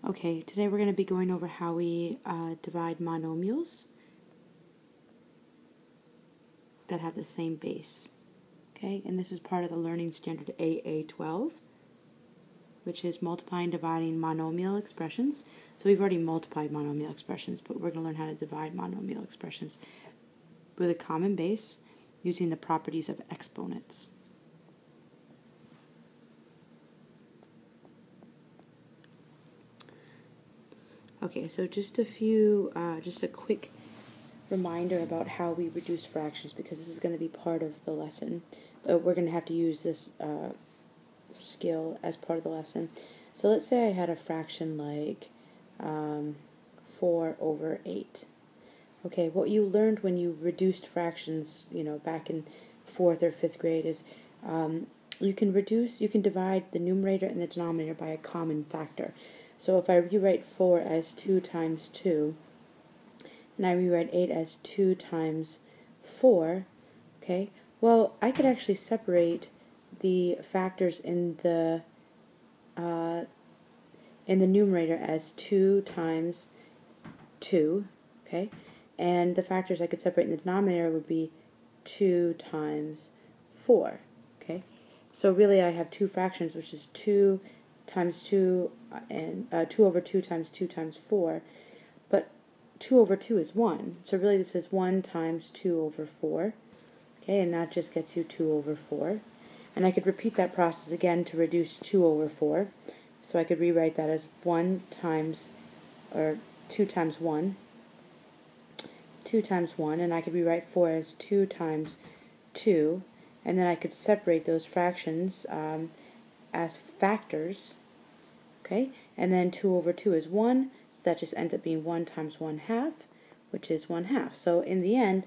Okay, today we're going to be going over how we divide monomials that have the same base. Okay, and this is part of the learning standard AA12, which is multiplying and dividing monomial expressions. So we've already multiplied monomial expressions, but we're going to learn how to divide monomial expressions with a common base using the properties of exponents. Okay, so just a quick reminder about how we reduce fractions, because this is going to be part of the lesson. We're going to have to use this skill as part of the lesson. So let's say I had a fraction like 4 over 8. Okay, what you learned when you reduced fractions, back in 4th or 5th grade is you can divide the numerator and the denominator by a common factor. So if I rewrite 4 as 2 times 2, and I rewrite 8 as 2 times 4, okay, well, I could actually separate the factors in the numerator as 2 times 2, okay, and the factors I could separate in the denominator would be 2 times 4, okay. So really I have two fractions, which is 2 times 2 and 2 over 2 times 2 times 4, but 2 over 2 is 1, so really this is 1 times 2 over 4, okay, and that just gets you 2 over 4, and I could repeat that process again to reduce 2 over 4, so I could rewrite that as 2 times 1, 2 times 1, and I could rewrite 4 as 2 times 2, and then I could separate those fractions as factors, okay, and then 2 over 2 is 1, so that just ends up being 1 times 1/2, which is 1/2. So in the end,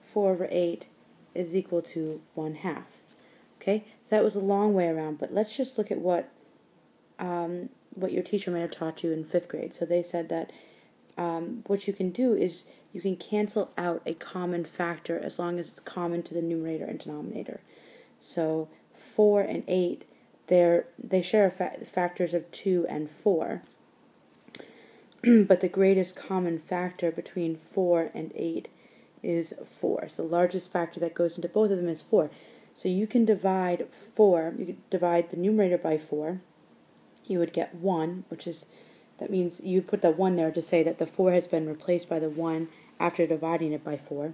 4 over 8 is equal to 1/2. Okay, so that was a long way around, but let's just look at what your teacher might have taught you in 5th grade. So they said that what you can do is you can cancel out a common factor as long as it's common to the numerator and denominator. So 4 and 8, they share factors of 2 and 4, but the greatest common factor between 4 and 8 is 4. So the largest factor that goes into both of them is 4. So you can divide 4, you could divide the numerator by 4, you would get 1, that means you put the 1 there to say that the 4 has been replaced by the 1 after dividing it by 4.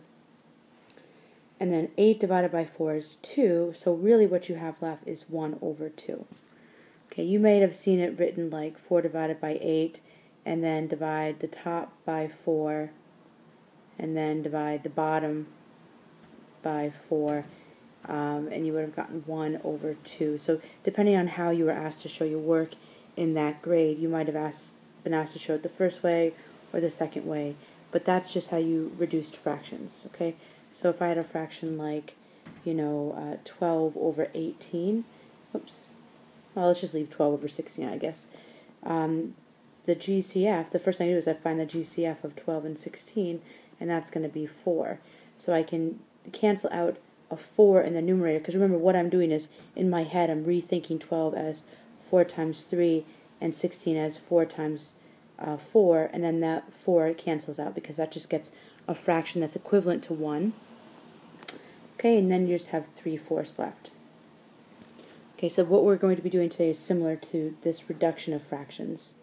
And then 8 divided by 4 is 2, so really what you have left is 1 over 2. Okay, you may have seen it written like 4 divided by 8, and then divide the top by 4, and then divide the bottom by 4, and you would have gotten 1 over 2. So depending on how you were asked to show your work in that grade, you might have been asked to show it the first way or the second way, but that's just how you reduced fractions, okay? So if I had a fraction like, 12 over 18, oops, well, let's just leave 12 over 16, I guess. The GCF, the first thing I do is I find the GCF of 12 and 16, and that's going to be 4. So I can cancel out a 4 in the numerator, because remember what I'm doing is, in my head, I'm rethinking 12 as 4 times 3 and 16 as 4 times 4, and then that 4 cancels out because that just gets a fraction that's equivalent to 1. Okay, and then you just have 3/4 left. Okay, so what we're going to be doing today is similar to this reduction of fractions.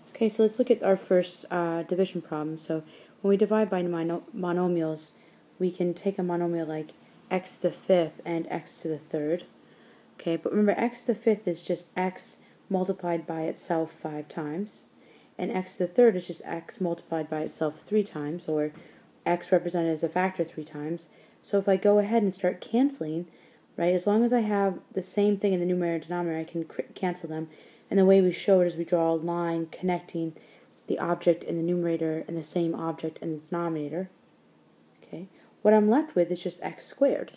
Okay, so let's look at our first division problem. So when we divide by monomials, we can take a monomial like x to the 5th and x to the 3rd. Okay, but remember x to the 5th is just x multiplied by itself 5 times, and x to the 3rd is just x multiplied by itself 3 times, or x represented as a factor 3 times. So if I go ahead and start canceling, right, as long as I have the same thing in the numerator and denominator, I can cancel them. And the way we show it is we draw a line connecting the object in the numerator and the same object in the denominator. Okay, what I'm left with is just x squared.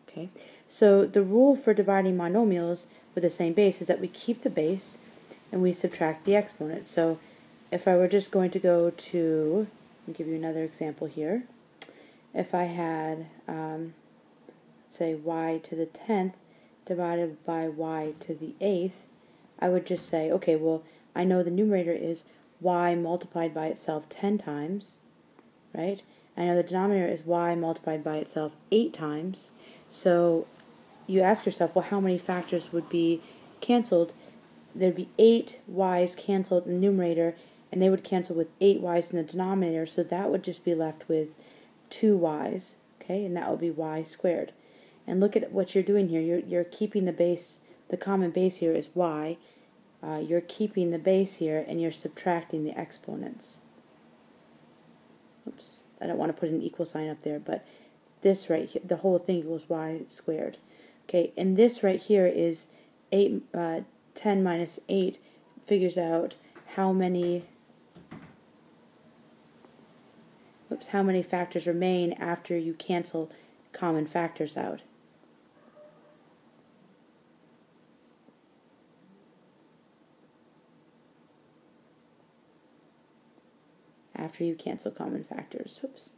Okay, so the rule for dividing monomials with the same base is that we keep the base and we subtract the exponent. So if I were just going to go to, I'll give you another example here. If I had, say, y to the 10th divided by y to the 8th, I would just say, okay, well, I know the numerator is y multiplied by itself 10 times, right? I know the denominator is y multiplied by itself 8 times. So you ask yourself, well, how many factors would be canceled? There'd be 8 y's canceled in the numerator, and they would cancel with 8 y's in the denominator, so that would just be left with 2 y's, okay, and that would be y squared. And look at what you're doing here. You're keeping the base, the common base here is y. You're keeping the base here, and you're subtracting the exponents. Oops, I don't want to put an equal sign up there, but this right here, the whole thing equals y squared. Okay, and this right here is 10 minus 8 figures out how many factors remain after you cancel common factors out. After you cancel common factors. Oops.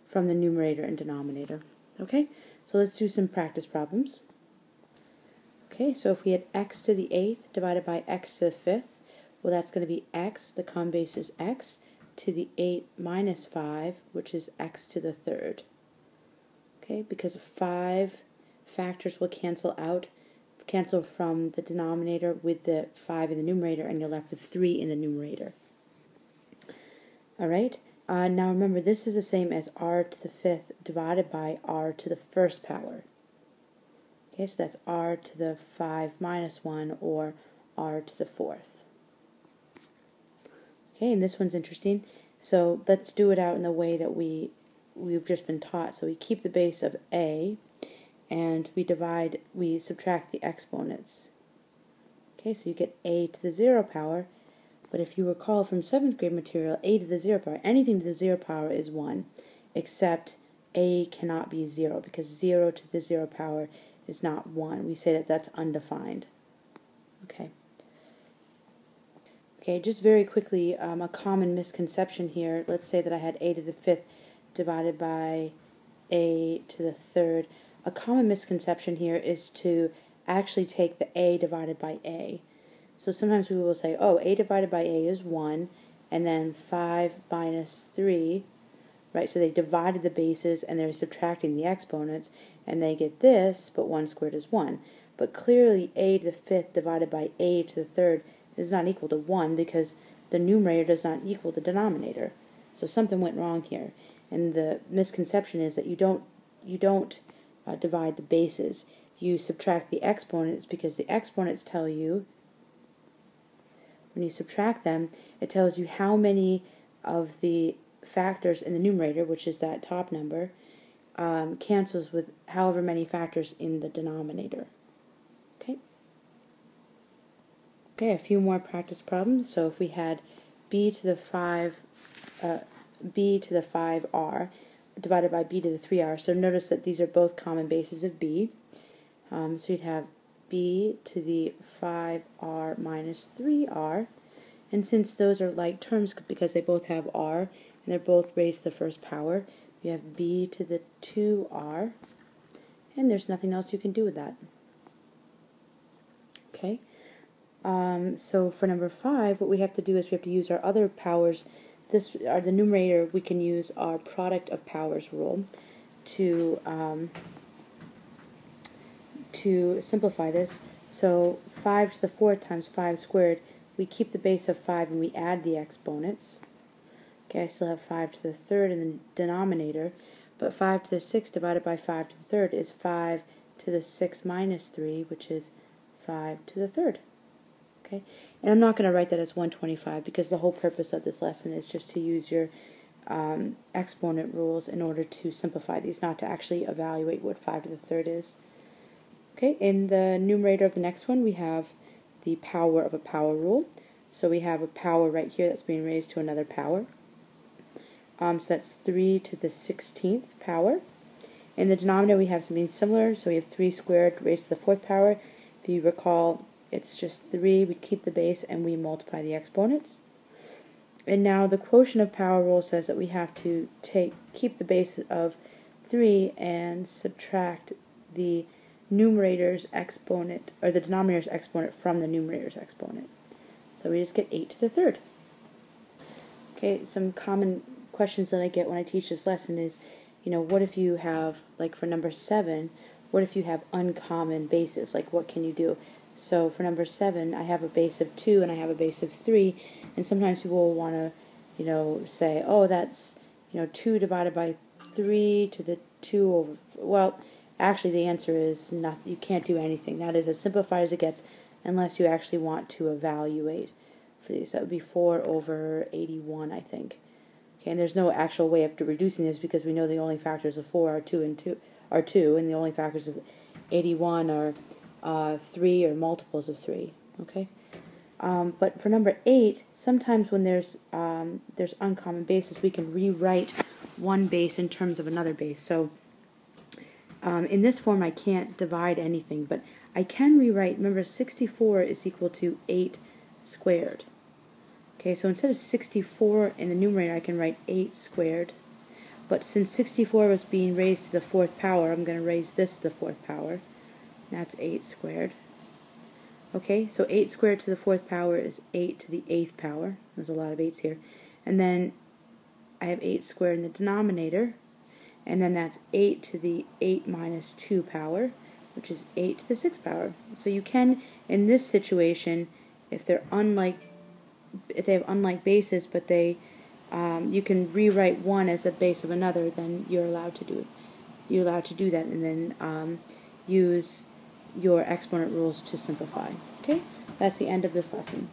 From the numerator and denominator. Okay, so let's do some practice problems. Okay, so if we had x to the 8th divided by x to the 5th, well, that's going to be x, the common base is x, to the 8 minus 5, which is x to the 3rd. Okay, because 5 factors will cancel from the denominator with the 5 in the numerator, and you're left with 3 in the numerator. Alright, now remember, this is the same as r to the 5th divided by r to the 1st power. Okay, so that's r to the 5 minus 1, or r to the 4th. Okay, and this one's interesting. So let's do it out in the way that we've just been taught. So we keep the base of a, and we subtract the exponents. Okay, so you get a to the 0 power, but if you recall from 7th grade material, a to the 0 power, anything to the 0 power is 1, except a cannot be 0, because 0 to the 0 power is not 1. We say that that's undefined. Okay. Okay, just very quickly, a common misconception here. Let's say that I had a to the 5th divided by a to the 3rd. A common misconception here is to actually take the a divided by a. So sometimes we will say, oh, a divided by a is 1, and then 5 minus 3, right? So they divided the bases, and they're subtracting the exponents, and they get this, but 1 squared is 1. But clearly, a to the 5th divided by a to the 3rd is not equal to 1, because the numerator does not equal the denominator. So something went wrong here. And the misconception is that you don't divide the bases. You subtract the exponents, because the exponents tell you, when you subtract them, it tells you how many of the factors in the numerator, which is that top number, cancels with however many factors in the denominator. Okay. Okay, a few more practice problems. So if we had b to the 5r divided by b to the 3r, so notice that these are both common bases of b. So you'd have b to the 5r minus 3r, and since those are like terms because they both have r and they're both raised to the first power, we have b to the 2r, and there's nothing else you can do with that. Okay, so for number 5, what we have to do is we have to use our other powers. The numerator, we can use our product of powers rule to simplify this. So 5 to the 4th times 5 squared, we keep the base of 5 and we add the exponents. Okay, I still have 5 to the 3rd in the denominator, but 5 to the 6th divided by 5 to the 3rd is 5 to the 6 minus 3, which is 5 to the 3rd. Okay, and I'm not going to write that as 125, because the whole purpose of this lesson is just to use your exponent rules in order to simplify these, not to actually evaluate what 5 to the 3rd is. Okay, in the numerator of the next one, we have the power of a power rule. So we have a power right here that's being raised to another power. So that's 3 to the 16th power. In the denominator, we have something similar. So we have 3 squared raised to the 4th power. If you recall, it's just 3. We keep the base and we multiply the exponents. And now the quotient of power rule says that we have to keep the base of 3 and subtract the numerator's exponent, or the denominator's exponent from the numerator's exponent. So we just get 8 to the third. Okay, some common questions that I get when I teach this lesson is, what if you have, like for number 7, what if you have uncommon bases? Like, what can you do? So for number 7, I have a base of 2 and I have a base of 3, and sometimes people will want to, say, oh, that's, 2 divided by 3 to the 2 over, well, actually the answer is not, you can't do anything. That is as simplified as it gets unless you actually want to evaluate for these. That would be 4 over 81, I think. Okay, and there's no actual way of reducing this because we know the only factors of 4 are 2 and 2, and the only factors of 81 are 3 or multiples of 3. Okay, but for number 8, sometimes when there's uncommon bases, we can rewrite one base in terms of another base. So in this form, I can't divide anything, but I can rewrite. Remember, 64 is equal to 8 squared. Okay, so instead of 64 in the numerator, I can write 8 squared. But since 64 was being raised to the 4th power, I'm going to raise this to the 4th power. That's 8 squared. Okay, so 8 squared to the 4th power is 8 to the 8th power. There's a lot of 8's here. And then I have 8 squared in the denominator. And then that's 8 to the 8 minus 2 power, which is 8 to the 6th power. So you can, in this situation, if they have unlike bases, but you can rewrite one as a base of another, then you're allowed to do it. You're allowed to do that, and then use your exponent rules to simplify. Okay, that's the end of this lesson.